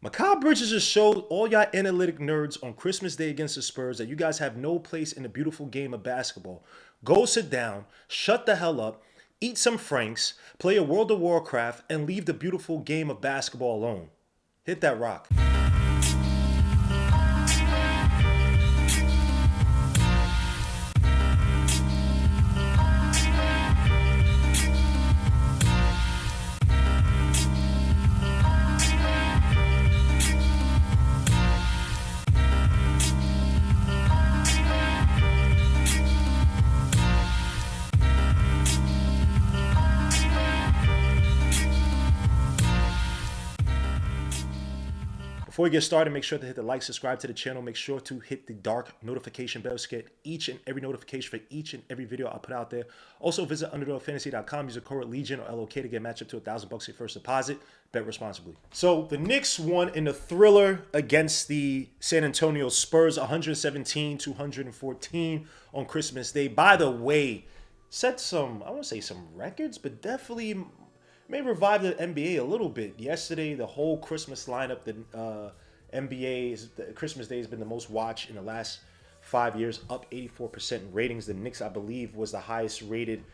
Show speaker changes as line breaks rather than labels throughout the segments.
Mikal Bridges just showed all y'all analytic nerds on Christmas Day against the Spurs that you guys have no place in the beautiful game of basketball. Go sit down, shut the hell up, eat some Franks, play a World of Warcraft, and leave the beautiful game of basketball alone. Hit that rock. Before we get started, make sure to hit the like, subscribe to the channel. Make sure to hit the dark notification bell to get each and every notification for each and every video I put out there. Also, visit underdogfantasy.com. Use the code Legion or LOK to get matched up to $1,000 your first deposit. Bet responsibly. So the Knicks won in a thriller against the San Antonio Spurs, 117-114 on Christmas Day. By the way, set some, I won't say some records, but definitely may revive the NBA a little bit. Yesterday, the whole Christmas lineup, the Christmas Day has been the most watched in the last 5 years, up 84% in ratings. The Knicks, I believe, was the highest rated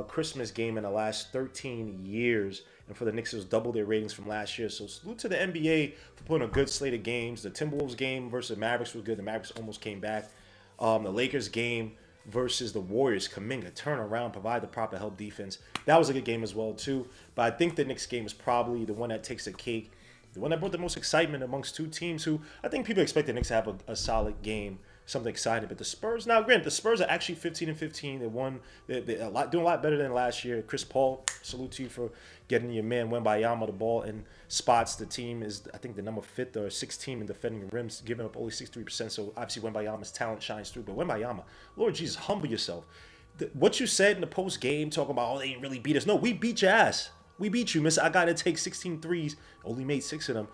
Christmas game in the last 13 years. And for the Knicks, it was double their ratings from last year. So salute to the NBA for putting a good slate of games. The Timberwolves game versus the Mavericks was good. The Mavericks almost came back. The Lakers game versus the Warriors, Kuminga, turn around, provide the proper help defense. That was a good game as well, too. But I think the Knicks game is probably the one that takes the cake, the one that brought the most excitement amongst two teams who I think people expect the Knicks to have a solid game, something exciting. But the Spurs, now granted, the Spurs are actually 15-15. They won, they're doing a lot better than last year. Chris Paul, salute to you for getting your man Wembanyama the ball in spots. The team is, I think, the number 5th or 6th team in defending the rims, giving up only 63%. So obviously Wembanyama's talent shines through. But Wembanyama, Lord Jesus, humble yourself. What you said in the post game, talking about, oh, they didn't really beat us. No, we beat your ass. We beat you, miss. I got to take 16 threes. Only made 6 of them.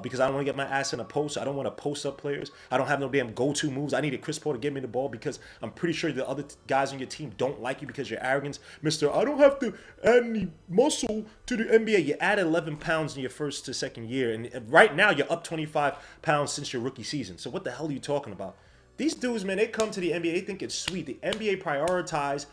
Because I don't want to get my ass in a post. I don't want to post up players. I don't have no damn go-to moves. I needed Chris Paul to give me the ball because I'm pretty sure the other guys on your team don't like you because you're arrogant. Mister, I don't have to add any muscle to the NBA. You added 11 pounds in your first to second year. And right now, you're up 25 pounds since your rookie season. So what the hell are you talking about? These dudes, man, they come to the NBA. They think it's sweet. The NBA prioritize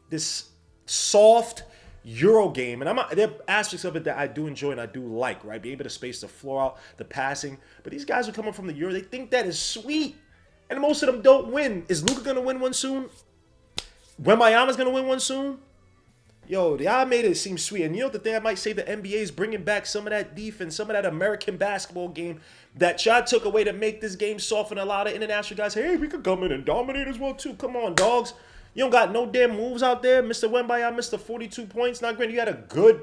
this soft Euro game, and there are aspects of it that I do enjoy and I do like, right? Being able to space the floor out, the passing. But these guys are coming from the Euro. They think that is sweet, and most of them don't win. Is Luka gonna win one soon? Wembanyama's gonna win one soon? Yo, y'all made it seem sweet. And you know the thing I might say, the NBA is bringing back some of that defense, some of that American basketball game that y'all took away to make this game soft, and a lot of international guys say, hey, we could come in and dominate as well too. Come on, dogs. You don't got no damn moves out there. Mr. Wembanyama, Mr. 42 points. Not granted, you had a good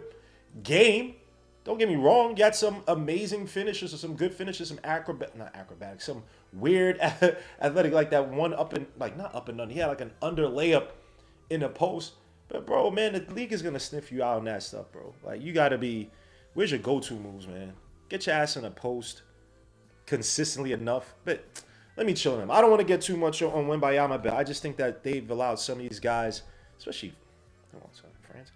game. Don't get me wrong. You had some amazing finishes or some good finishes, some not acrobatic, some weird athletic, like that one up and, like not up and under. He had like an under layup in the post. But, bro, man, the league is going to sniff you out on that stuff, bro. Like, you got to be, where's your go-to moves, man? Get your ass in a post consistently enough. But let me chill him. I don't want to get too much on Wembanyama, but I just think that they've allowed some of these guys, especially France,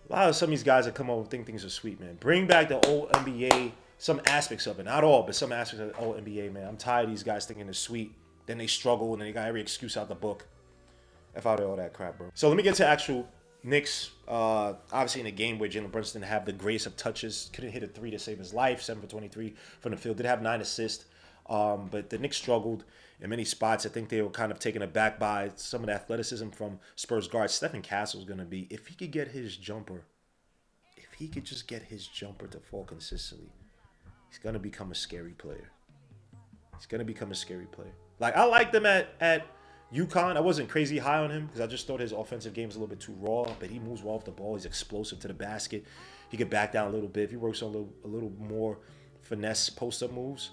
allowed some of these guys that come over and think things are sweet, man. Bring back the old NBA, some aspects of it. Not all, but some aspects of the old NBA, man. I'm tired of these guys thinking it's sweet. Then they struggle, and then they got every excuse out the book. F out of all that crap, bro. So let me get to actual Knicks. Obviously in a game where Jalen Brunson didn't have the grace of touches. Couldn't hit a 3 to save his life. 7 for 23 from the field. Did have 9 assists. But the Knicks struggled in many spots. I think they were kind of taken aback by some of the athleticism from Spurs guard. Stephen Castle's going to be, if he could get his jumper, if he could just get his jumper to fall consistently, he's going to become a scary player. He's going to become a scary player. Like, I liked him at UConn. I wasn't crazy high on him because I just thought his offensive game was a little bit too raw, but he moves well off the ball. He's explosive to the basket. He could back down a little bit. If he works on a little more finesse post-up moves,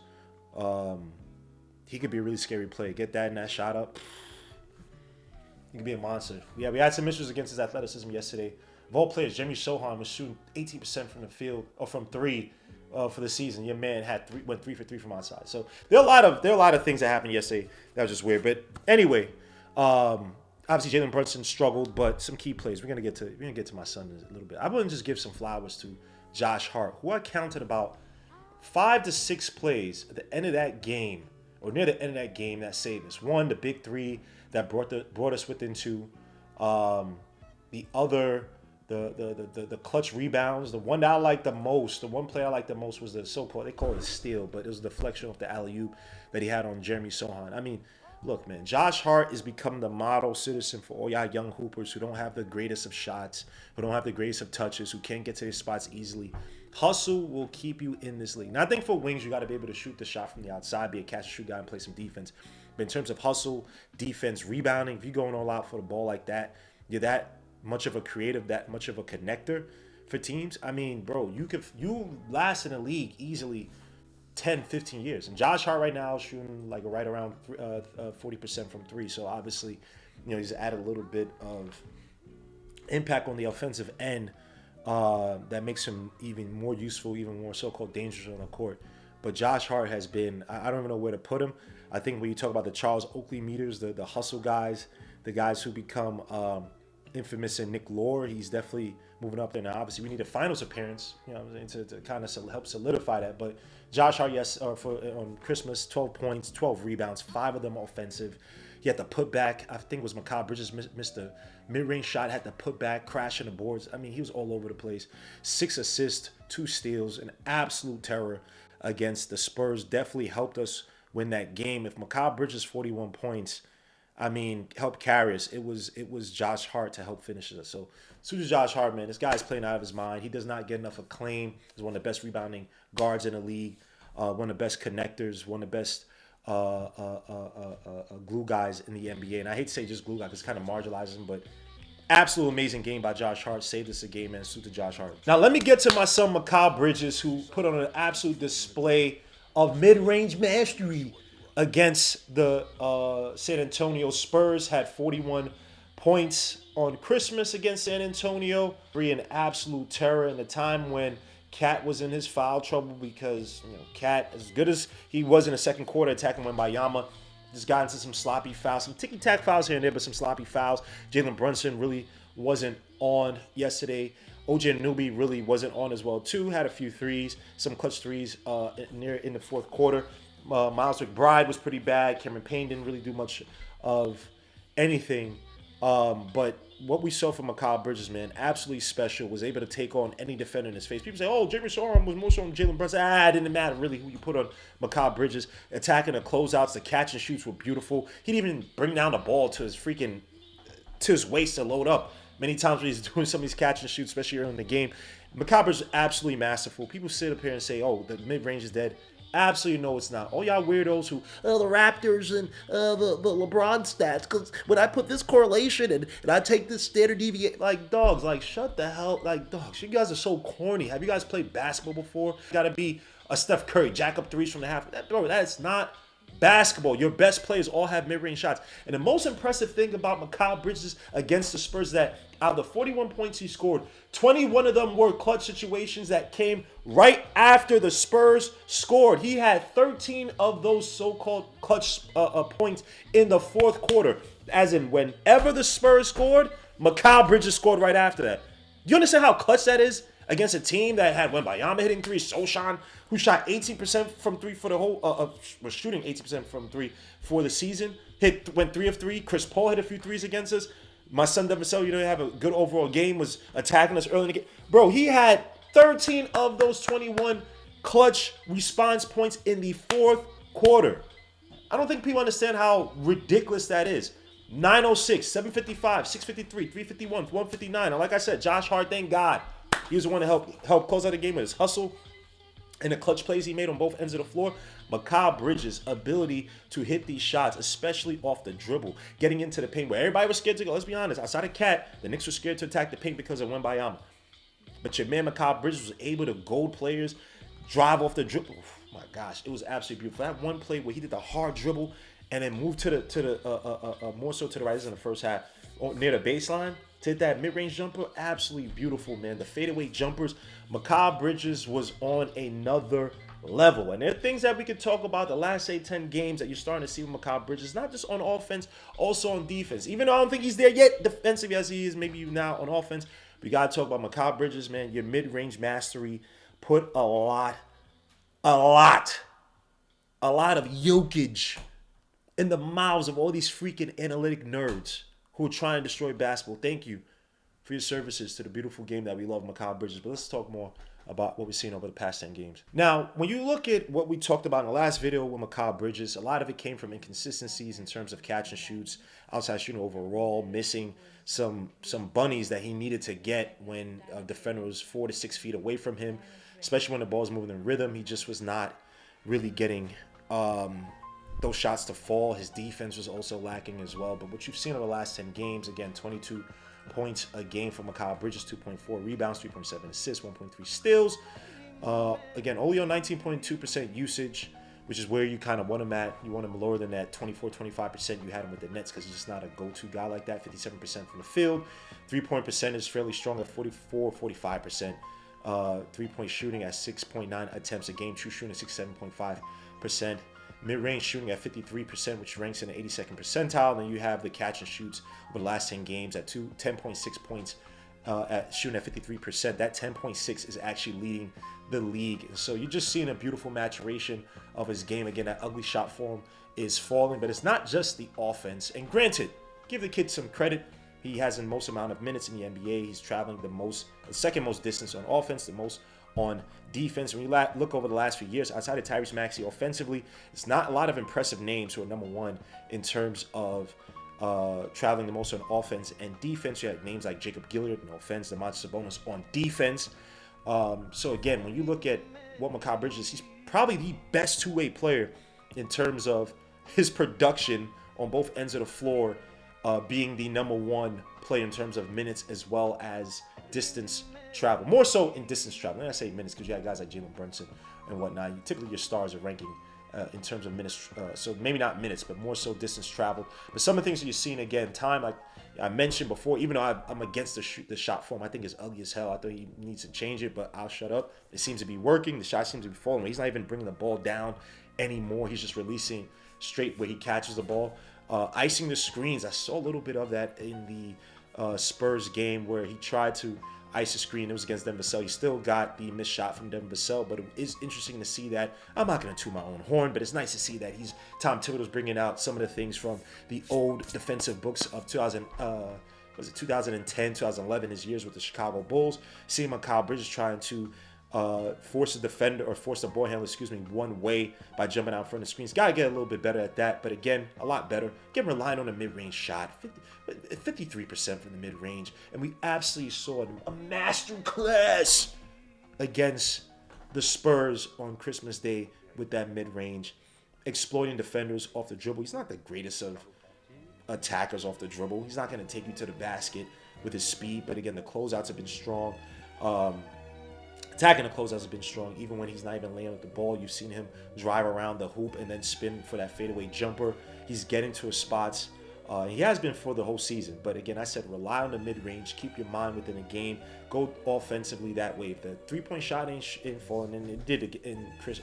he could be a really scary player. Get that in that shot up. He could be a monster. Yeah, we had some issues against his athleticism yesterday. Of all players, Jeremy Sohan was shooting 18% from the field or from 3 for the season. Your man went 3 for 3 from outside. So there are a lot of things that happened yesterday that was just weird. But anyway, obviously Jalen Brunson struggled, but some key plays. We're gonna get to my son in a little bit. I wouldn't just give some flowers to Josh Hart, who I counted about 5 to 6 plays at the end of that game, or near the end of that game, that saved us. One, the big three that brought us within two. The other, the clutch rebounds. The one that I liked the most, the one play I liked the most was the so-called, they call it a steal, but it was a deflection off the alley-oop that he had on Jeremy Sohan. I mean, look, man, Josh Hart is becoming the model citizen for all y'all young hoopers who don't have the greatest of shots, who don't have the greatest of touches, who can't get to their spots easily. Hustle will keep you in this league. Now, I think for wings, you got to be able to shoot the shot from the outside, be a catch-and-shoot guy, and play some defense. But in terms of hustle, defense, rebounding, if you're going all out for the ball like that, you're that much of a creative, that much of a connector for teams. I mean, bro, you last in the league easily 10, 15 years. And Josh Hart right now is shooting like right around 40% from three. So obviously, he's added a little bit of impact on the offensive end that makes him even more useful, even more so-called dangerous on the court. But Josh Hart has been, I don't even know where to put him. I think when you talk about the Charles Oakley meters, the hustle guys, the guys who become infamous in Nick Lore, he's definitely moving up there. Now, obviously, we need a finals appearance, to kind of help solidify that. But Josh Hart, yes, on Christmas, 12 points, 12 rebounds, 5 of them offensive. He had to put back, I think it was Mikal Bridges missed a mid-range shot, had to put back, crashing the boards. I mean, he was all over the place. 6 assists, 2 steals, an absolute terror against the Spurs. Definitely helped us win that game. If Mikal Bridges 41 points, I mean, helped carry us. It was Josh Hart to help finish us. So, as Josh Hart, man, this guy's playing out of his mind. He does not get enough acclaim. He's one of the best rebounding guards in the league, one of the best connectors, one of the best glue guys in the NBA. And I hate to say just glue guy because it kind of marginalizes him, but absolute amazing game by Josh Hart. Saved us a game, man. Salute to Josh Hart. Now, let me get to my son, Mikal Bridges, who put on an absolute display of mid-range mastery against the San Antonio Spurs. Had 41 points on Christmas against San Antonio. An absolute terror in the time when Cat was in his foul trouble because, Cat, as good as he was in the second quarter attacking Wembanyama, just got into some sloppy fouls, some ticky-tack fouls here and there, but some sloppy fouls. Jalen Brunson really wasn't on yesterday. OJ Anunoby really wasn't on as well, too. Had a few threes, some clutch threes in the fourth quarter. Miles McBride was pretty bad. Cameron Payne didn't really do much of anything. But what we saw from Mikal Bridges, man, absolutely special. Was able to take on any defender in his face. People say, oh, Jeremy Sohan was more so on Jalen Brunson. It didn't matter really who you put on Mikal Bridges. Attacking the closeouts, the catch and shoots were beautiful. He didn't even bring down the ball to his waist to load up. Many times when he's doing some of these catch and shoots, especially early in the game. Mikal Bridges is absolutely masterful. People sit up here and say, oh, the mid-range is dead. Absolutely no, it's not. All y'all weirdos who, the Raptors and the LeBron stats, because when I put this correlation and I take this standard deviation, like, dogs, like, shut the hell, like, dogs, you guys are so corny. Have you guys played basketball before? You got to be a Steph Curry, jack up threes from the half. Bro, that's not basketball. Your best players all have mid-range shots. And the most impressive thing about Mikal Bridges against the Spurs is that out of the 41 points he scored, 21 of them were clutch situations that came right after the Spurs scored. He had 13 of those so-called clutch points in the fourth quarter. As in, whenever the Spurs scored, Mikal Bridges scored right after that. Do you understand how clutch that is? Against a team that had Wembanyama hitting three, Sochan, who shot 18% from three for the whole, was shooting 18% from three for the season. Went 3 of 3. Chris Paul hit a few threes against us. My son Devin Vassell, have a good overall game, was attacking us early in the game. Bro, he had 13 of those 21 clutch response points in the fourth quarter. I don't think people understand how ridiculous that is. 906, 755, 653, 351, 159. And like I said, Josh Hart, thank God. He was the one to help close out the game with his hustle and the clutch plays he made on both ends of the floor. Mikal Bridges' ability to hit these shots, especially off the dribble, getting into the paint where everybody was scared to go. Let's be honest. Outside of Cat, the Knicks were scared to attack the paint because of Wembanyama. But your man Mikal Bridges was able to gold players, drive off the dribble. Oh my gosh, it was absolutely beautiful. That one play where he did the hard dribble and then moved to the more so to the right. This is in the first half, near the baseline. To hit that mid-range jumper, absolutely beautiful, man. The fadeaway jumpers, Mikal Bridges was on another level. And there are things that we could talk about the last 10 games that you're starting to see with Mikal Bridges, not just on offense, also on defense. Even though I don't think he's there yet defensively as he is maybe now on offense, we got to talk about Mikal Bridges, man. Your mid-range mastery put a lot a lot, a lot of yokage in the mouths of all these freaking analytic nerds who are trying to destroy basketball. Thank you for your services to the beautiful game that we love, Mikal Bridges. But let's talk more about what we've seen over the past 10 games. Now, when you look at what we talked about in the last video with Mikal Bridges, a lot of it came from inconsistencies in terms of catch and shoots, outside shooting overall, missing some bunnies that he needed to get when a defender was 4 to 6 feet away from him, especially when the ball was moving in rhythm. He just was not really getting those shots to fall. His defense was also lacking as well. But what you've seen over the last 10 games, again, 22 points a game for Mikal Bridges, 2.4 rebounds, 3.7 assists, 1.3 steals. Again, only on 19.2% usage, which is where you kind of want him at. You want him lower than that 24-25% you had him with the Nets, because he's just not a go-to guy like that. 57% from the field. 3-point percentage fairly strong at 44-45%. 3-point shooting at 6.9 attempts a game. True shooting at 67.5%. Mid-range shooting at 53%, which ranks in the 82nd percentile. Then you have the catch and shoots over the last 10 games at 10.6 points, at shooting at 53%. That 10.6 is actually leading the league. And so you're just seeing a beautiful maturation of his game. Again, that ugly shot form is falling, but it's not just the offense. And granted, give the kid some credit. He has the most amount of minutes in the NBA. He's traveling the second most distance on offense, the most on defense. When you look over the last few years, outside of Tyrese Maxey offensively, it's not a lot of impressive names who are number one in terms of traveling the most on offense and defense. You have names like Jacob Gilliard, no offense, Domantas Sabonis on defense. So again, when you look at what Mikal Bridges is, he's probably the best two-way player in terms of his production on both ends of the floor, being the number one player in terms of minutes as well as distance travel. More so in distance travel. When I say minutes, because you have guys like Jalen Brunson and whatnot. Typically, your stars are ranking in terms of minutes. So maybe not minutes, but more so distance travel. But some of the things that you're seeing, again, time, like I mentioned before, even though I'm against the shot form, I think it's ugly as hell. I think he needs to change it, but I'll shut up. It seems to be working. The shot seems to be falling. He's not even bringing the ball down anymore. He's just releasing straight where he catches the ball. Icing the screens. I saw a little bit of that in the Spurs game where he tried to ice the screen. It was against Devin Vassell. He still got the missed shot from Devin Vassell, but it is interesting to see that. I'm not going to toot my own horn, but it's nice to see that Tom Thibodeau's bringing out some of the things from the old defensive books of 2010, 2011, his years with the Chicago Bulls. Seeing Mikal Bridges trying to force the ball handler, one way by jumping out in front of the screens. Got to get a little bit better at that, but again, a lot better. Again, relying on a mid-range shot, 53% from the mid-range, and we absolutely saw a master class against the Spurs on Christmas Day with that mid-range, exploiting defenders off the dribble. He's not the greatest of attackers off the dribble. He's not going to take you to the basket with his speed, but again, the closeouts have been strong. Attacking the closeouts has been strong, even when he's not even laying with the ball. You've seen him drive around the hoop and then spin for that fadeaway jumper. He's getting to his spots. He has been for the whole season. But again, I said rely on the mid-range. Keep your mind within the game. Go offensively that way. If the three-point shot ain't falling, and it did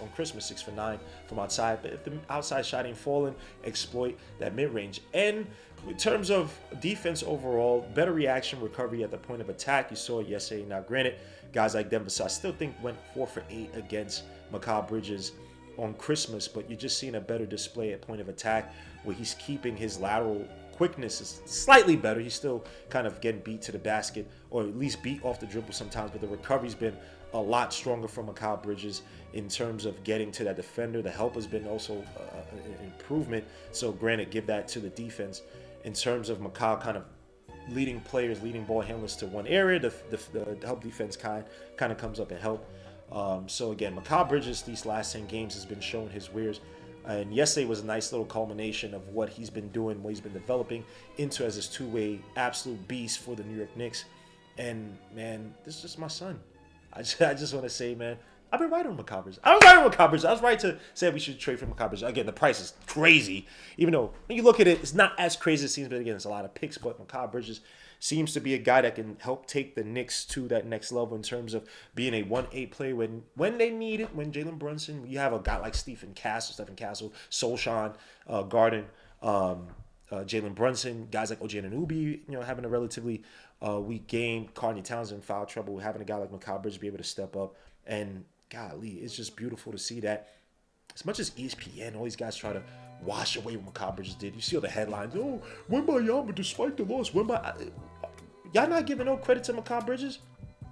on Christmas, 6 for 9 from outside. But if the outside shot ain't falling, exploit that mid-range. And in terms of defense overall, better reaction, recovery at the point of attack. You saw it yesterday. Now, granted, guys like Denver, so I still think went 4 for 8 against Mikal Bridges on Christmas, but you're just seeing a better display at point of attack where he's keeping his lateral quickness is slightly better. He's still kind of getting beat to the basket, or at least beat off the dribble sometimes, but the recovery's been a lot stronger from Mikal Bridges in terms of getting to that defender. The help has been also an improvement. So granted, give that to the defense in terms of Mikal kind of leading ball handlers to one area. The help defense kind of comes up and help. So again, Mikal Bridges these last 10 games has been showing his wares. And yesterday was a nice little culmination of what he's been doing, what he's been developing into as this two-way absolute beast for the New York Knicks. And, man, this is just my son. I just want to say, man, I've been right on Mikal Bridges. I was right to say we should trade for Mikal Bridges. Again, the price is crazy. Even though when you look at it, it's not as crazy as it seems. But again, it's a lot of picks. But Mikal Bridges seems to be a guy that can help take the Knicks to that next level in terms of being a 1-8 player when they need it. When Jalen Brunson, you have a guy like Stephen Castle, Solshan, Garden, Jalen Brunson, guys like OG Anunoby, having a relatively weak game. Carney Townsend in foul trouble. Having a guy like Mikal Bridges be able to step up and golly, it's just beautiful to see that. As much as ESPN, all these guys try to wash away what Mikal Bridges did. You see all the headlines. Oh, Wembanyama, despite the loss, y'all not giving no credit to Mikal Bridges?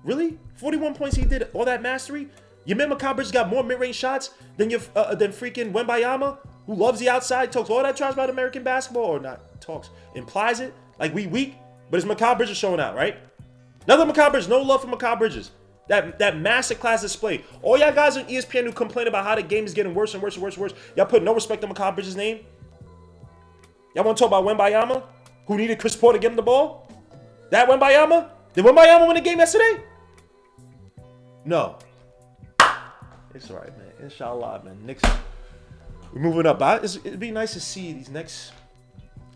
Really? 41 points he did, all that mastery? You mean Mikal Bridges got more mid-range shots than freaking Wembanyama, who loves the outside, talks all that trash about American basketball, or not talks, implies it? Like we weak, but it's Mikal Bridges showing out, right? Another Mikal Bridges, no love for Mikal Bridges. That masterclass display. All y'all guys on ESPN who complain about how the game is getting worse and worse and worse and worse, y'all put no respect on Mikal Bridges' name? Y'all want to talk about Wembanyama, who needed Chris Paul to give him the ball? That Wembanyama? Did Wembanyama win the game yesterday? No. It's all right, man. Inshallah, man. Knicks, we're moving up. It'd be nice to see these next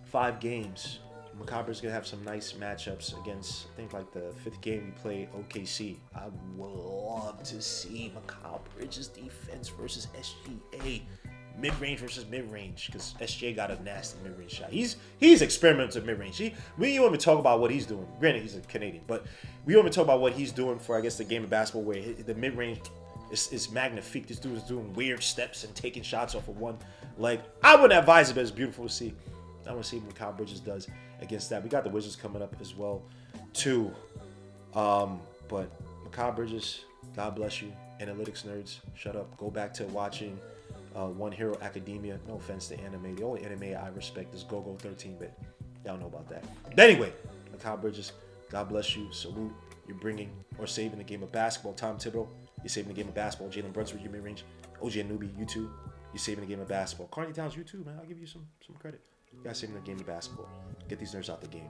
5 games. Mikal Bridges going to have some nice matchups against, I think, like the 5th game we play OKC. I would love to see Mikal Bridges' defense versus SGA. Mid-range versus mid-range, because SGA got a nasty mid-range shot. He's experimental mid-range. We don't even talk about what he's doing. Granted, he's a Canadian, but we don't even talk about what he's doing for, I guess, the game of basketball where the mid-range is magnifique. This dude is doing weird steps and taking shots off of one leg. I wouldn't advise it, but it's beautiful to see. I want to see what Mikal Bridges does against that. We got the Wizards coming up as well, too. But Mikal Bridges, God bless you. Analytics nerds, shut up. Go back to watching One Hero Academia. No offense to anime. The only anime I respect is Go-Go 13-bit. Y'all know about that. But anyway, Mikal Bridges, God bless you. Salute. You're bringing or saving the game of basketball. Tom Thibodeau, you're saving the game of basketball. Jalen Brunson, your mid-range. OG Anunoby, you too. You're saving the game of basketball. Carney Towns, you too, man. I'll give you some credit. You guys saving the game of basketball. Get these nerds out the game.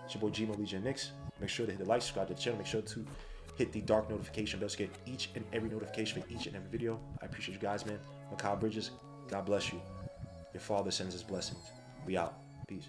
It's your boy Gmo Legion Knicks. Make sure to hit the like, subscribe to the channel. Make sure to hit the dark notification bell to get each and every notification for each and every video. I appreciate you guys, man. Mikal Bridges, God bless you. Your father sends his blessings. We out. Peace.